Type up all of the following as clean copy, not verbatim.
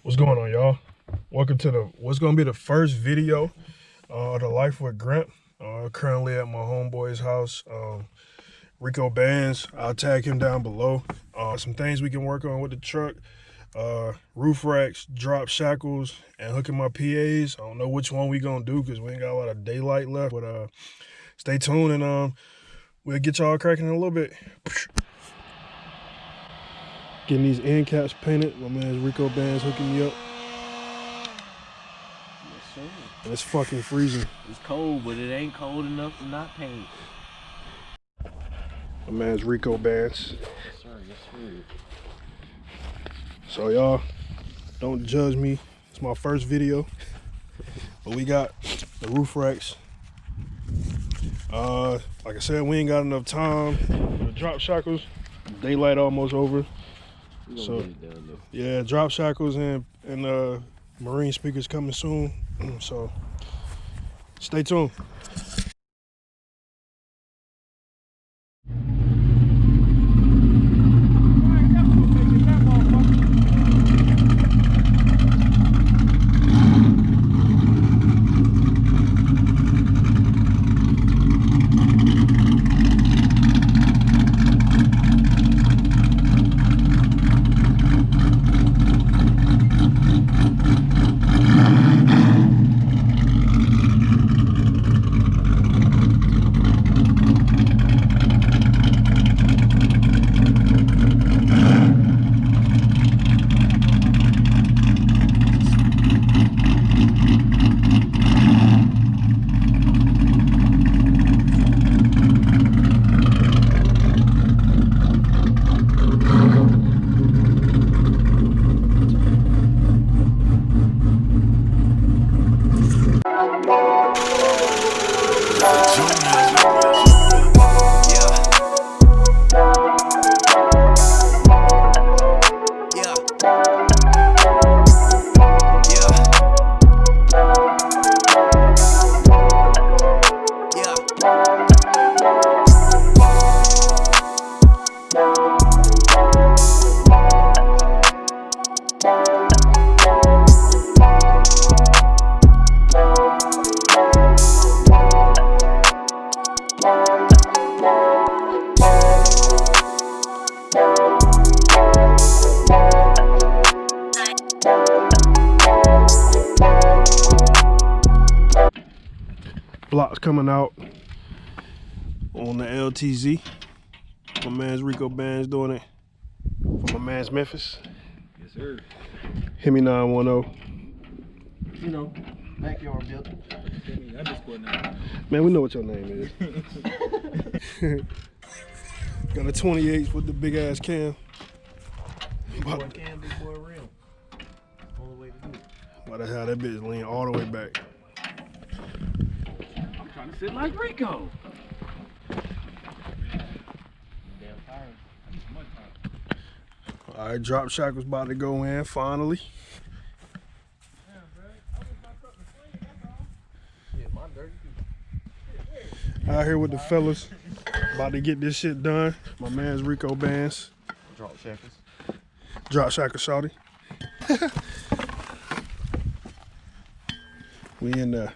What's going on, y'all? Welcome to what's gonna be the first video of the life with Grant. Currently at my homeboy's house, Rico Bands. I'll tag him down below. Some things we can work on with the truck: roof racks, drop shackles, and hooking my PAs. I don't know which one we gonna do because we ain't got a lot of daylight left. But stay tuned and we'll get y'all cracking in a little bit. Getting these end caps painted. My man's Rico Bands hooking me up. Yes, sir. And it's fucking freezing. It's cold, but it ain't cold enough to not paint. My man's Rico Bands. Yes, sir. Yes, sir. So y'all, don't judge me. It's my first video. But we got the roof racks. Like I said, we ain't got enough time. The drop shackles, daylight almost over. So yeah, drop shackles and marine speakers coming soon. So stay tuned. Blocks coming out on the LTZ. My man's Rico Bands doing it for my man's Memphis. Yes, sir. Hit me 910. You know, backyard building. Man, we know what your name is. Got a 28 with the big ass cam. Big boy cam, big boy rim. Only way to do it. Why the hell that bitch lean all the way back? I'm trying to sit like Rico. Damn fire. All right, drop shackles about to go in finally. Out here with the fellas, about to get this shit done. My man's Rico Bands. Drop shackles. Drop shackle shawty. We in there.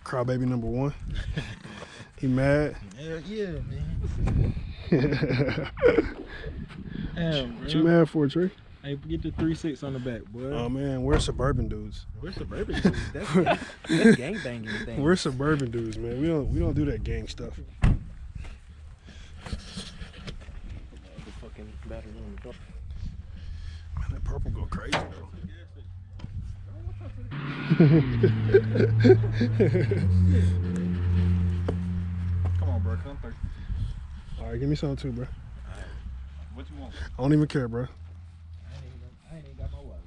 Crybaby number one. He mad? Hell yeah, man. Damn, What you mad for, Trey? Hey, get the 3.6 on the back, boy. Oh man, we're suburban dudes. We're suburban dudes. That's gangbanging thing. We're suburban dudes, man. We don't do that gang stuff. The fucking battery on the door. Man, crazy though. Come on, bro. Come through. All right, give me something too, bro. What you want? I don't even care, bro. I ain't even got my wallet.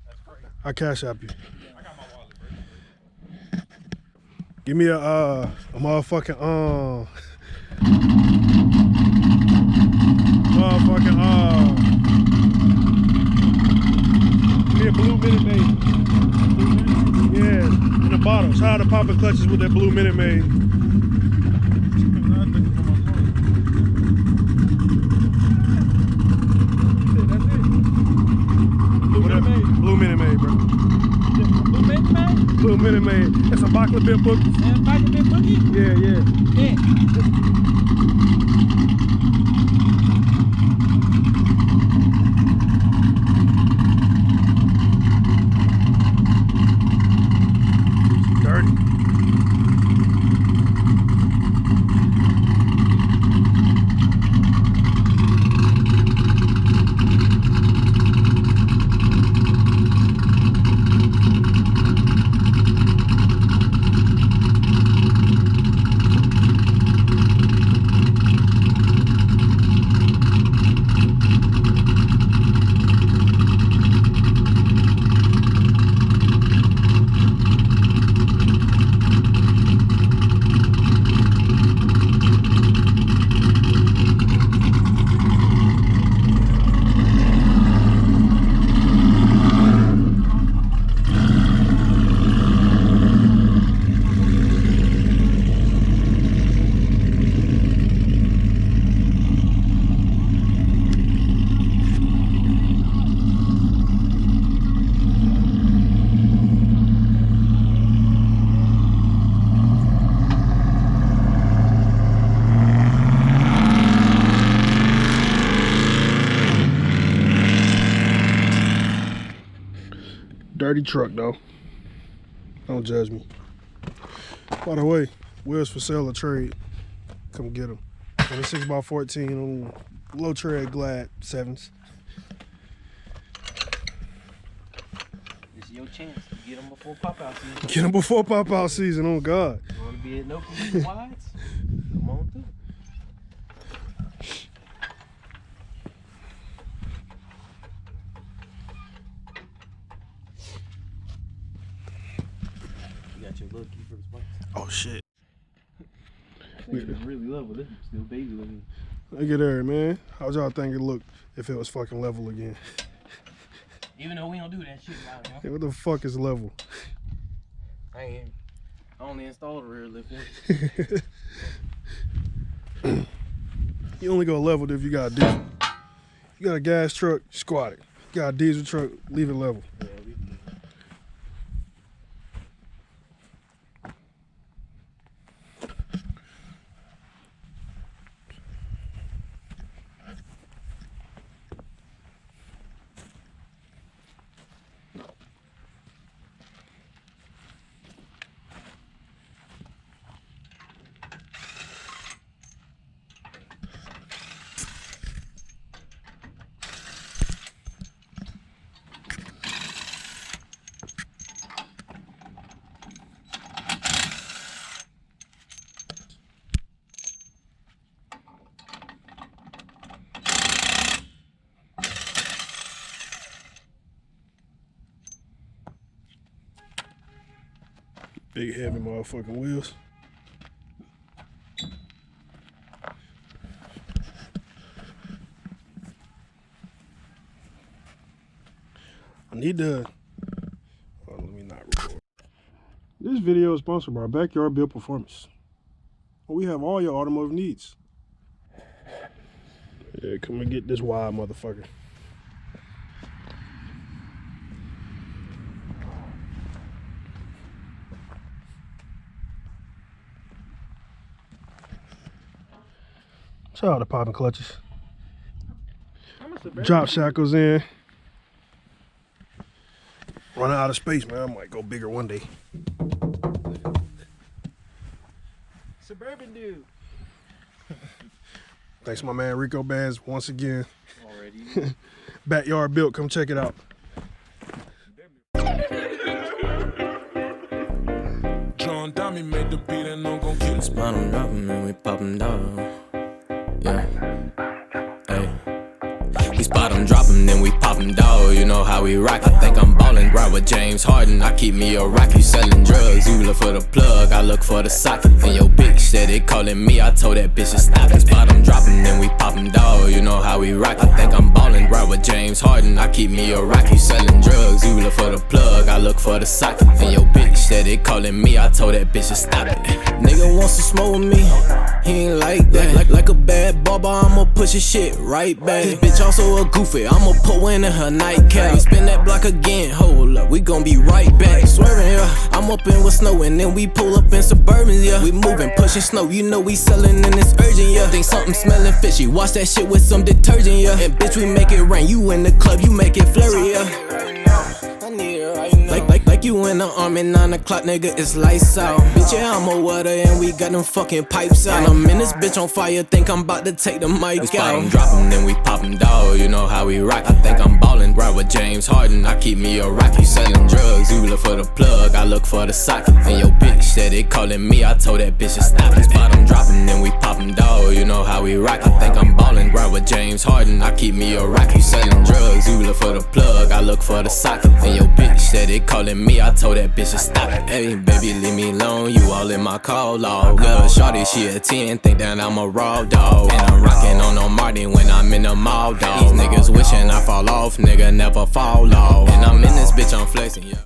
That's crazy. I cash app you. I got my wallet, bro. Give me a motherfucking give me a blue Minute Maid. Yeah, in the bottle. Shout out to popping clutches with that blue Minute Maid. Blue Minute Maid, bro. Blue Minute Maid? Blue Minute Maid. That's a Bachler Bit book. And Bachler Bit Boogie? Yeah, yeah. Yeah. Dirty. Dirty truck though. Don't judge me. By the way, wheels for sale or trade. Come get them. 26x14 on low tread Glad 7s. This is your chance to get them before pop-out season. Get them before pop-out season, oh God. You want to be at no wides? Come on through. You got your little key for the spikes. Oh shit. It's really level. This is still baby looking. Look at there, man. How'd y'all think it looked if it was fucking level again? Even though we don't do that shit now, you know? Hey, what the fuck is level? I only installed a rear lift one. You only go leveled if you got a diesel. You got a gas truck, squat it. You got a diesel truck, leave it level. Yeah, we can. Big heavy motherfucking wheels. I need to, oh, let me not record. This video is sponsored by Backyard Build Performance. Well, we have all your automotive needs. Yeah, come and get this wide motherfucker. Shout out to popping clutches. Drop shackles in. Running out of space, man. I might go bigger one day. Suburban dude. Thanks to my man Rico Bands once again. Already. Backyard built. Come check it out. John Dummy made the beat and I'm gon' kill it. Spot 'em, drop 'em, and we pop 'em down. Yeah. Hey. We spot 'em, drop 'em, then we pop 'em dog. You know how we rock. I think I'm ballin', ride with James Harden. I keep me a rock. You sellin' drugs, you look for the plug. I look for the socket. And your bitch said it callin' me. I told that bitch to stop it. Spot 'em, drop 'em, then we pop 'em dog. You know how we rock. I think I'm ballin', ride with James Harden. I keep me a rock. You sellin' drugs, you look for the plug. I look for the socket. And your bitch said it callin' me. I told that bitch to stop it. Nigga wants to smoke with me. He ain't like that. Like a bad barber, I'ma push his shit right back. This bitch also a goofy, I'ma put one in her nightcap. We spin that block again, hold up, we gon' be right back. Swerving, yeah, I'm up in with snow and then we pull up in Suburbans, yeah. We moving, pushing snow, you know we sellin' and it's urgent, yeah. Think something smellin' fishy, wash that shit with some detergent, yeah. And bitch, we make it rain, you in the club, you make it flurry, yeah. Like you in the army, 9 o'clock, nigga, it's lights out. Bitch, yeah, I'm a water and we got them fucking pipes out. And I'm in this bitch on fire, think I'm about to take the mic out. We spot 'em, drop 'em, then we pop 'em dog. You know how we rock. I think I'm ballin', ride with James Harden. I keep me a rock. You sellin' drugs, you look for the plug. I look for the socket. And your bitch said it callin' me. I told that bitch to stop it. Spot 'em, drop 'em, then we pop 'em dog. You know how we rock. I think I'm ballin', ride with James Harden. I keep me a rock. You sellin' drugs, you look for the plug. I look for the socket. And your bitch said it callin' me. I told that bitch to stop it. Hey, baby, leave me alone. You all in my call log. Little shorty, she a 10, think that I'm a raw dog. And I'm rockin' on no Martin when I'm in the mall, dog. These niggas wishing I fall off, nigga, never fall off. And I'm in this bitch, I'm flexing, yeah.